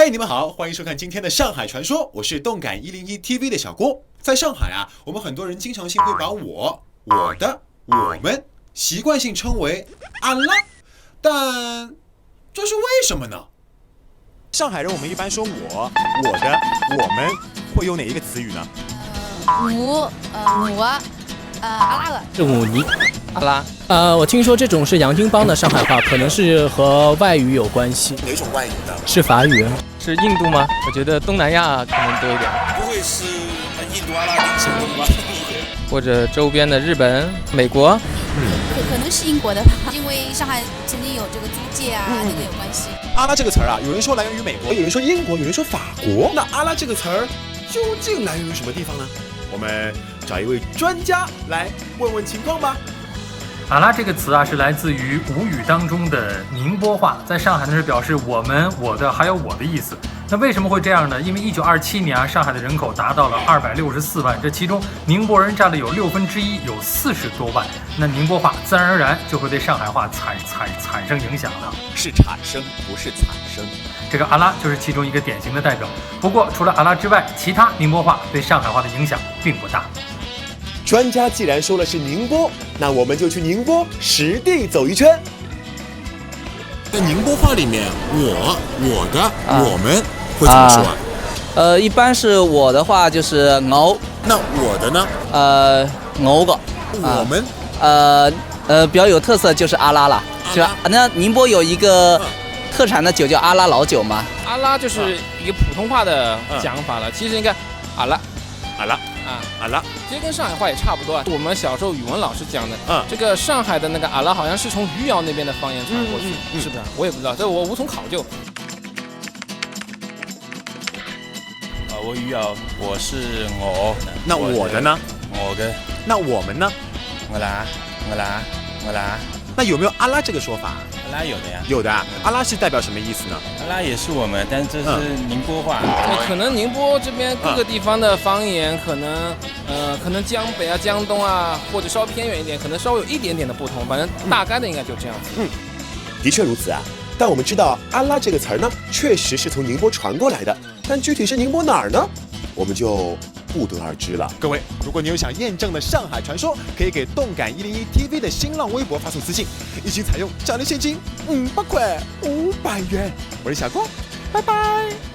嘿，你们好，欢迎收看今天的上海传说，我是动感101 TV 的小郭。在上海啊，我们很多人经常性会把我的、我们习惯性称为阿拉，但这是为什么呢？上海人我们一般说我的、我们，会用哪一个词语呢？阿拉的是忤尼，阿拉。我听说这种是洋泾浜的上海话，可能是和外语有关系。哪种外语呢？是法语。是印度吗？我觉得东南亚可能多一点。不会是印度阿拉丁什么的吧？或者周边的日本、美国？可能是英国的吧，因为上海曾经有这个租界啊，那个有关系。阿拉这个词儿啊，有人说来源于美国，有人说英国，有人说法国。那阿拉这个词儿究竟来源于什么地方呢？我们找一位专家来问问情况吧。阿拉这个词啊，是来自于吴语当中的宁波话，在上海呢是表示我们、我的还有我的意思。那为什么会这样呢？因为1927年啊，上海的人口达到了264万，这其中宁波人占了有1/6，有40多万。那宁波话自然而然就会对上海话产生影响了。是产生，不是产生。这个阿拉就是其中一个典型的代表。不过除了阿拉之外，其他宁波话对上海话的影响并不大。专家既然说了是宁波，那我们就去宁波实地走一圈。在宁波话里面，我的、我们会怎么说啊？一般是我的话就是我，那我的呢？我个。我们比较有特色就是阿拉了，是吧？那宁波有一个特产的酒叫阿拉老酒嘛。阿拉就是一个普通话的讲法了，其实应该阿拉。阿拉，其实跟上海话也差不多啊。我们小时候语文老师讲的，这个上海的那个阿拉好像是从余姚那边的方言传过去，是不是？我也不知道，这我无从考究。我余姚，我是我。那我的呢？我的。那我们呢？我啦。那有没有阿拉这个说法？阿拉有的呀。有的啊。阿拉是代表什么意思呢？阿拉也是我们，但这是宁波话。可能宁波这边各个地方的方言，可能江北啊、江东啊，或者稍微偏远一点，可能稍微有一点点的不同，反正大概的应该就这样子。的确如此啊。但我们知道阿拉这个词儿呢，确实是从宁波传过来的，但具体是宁波哪儿呢？我们就不得而知了。各位，如果你有想验证的上海传说，可以给动感101 TV 的新浪微博发送私信，一经采用，奖励现金500块500元。我是小郭，拜拜。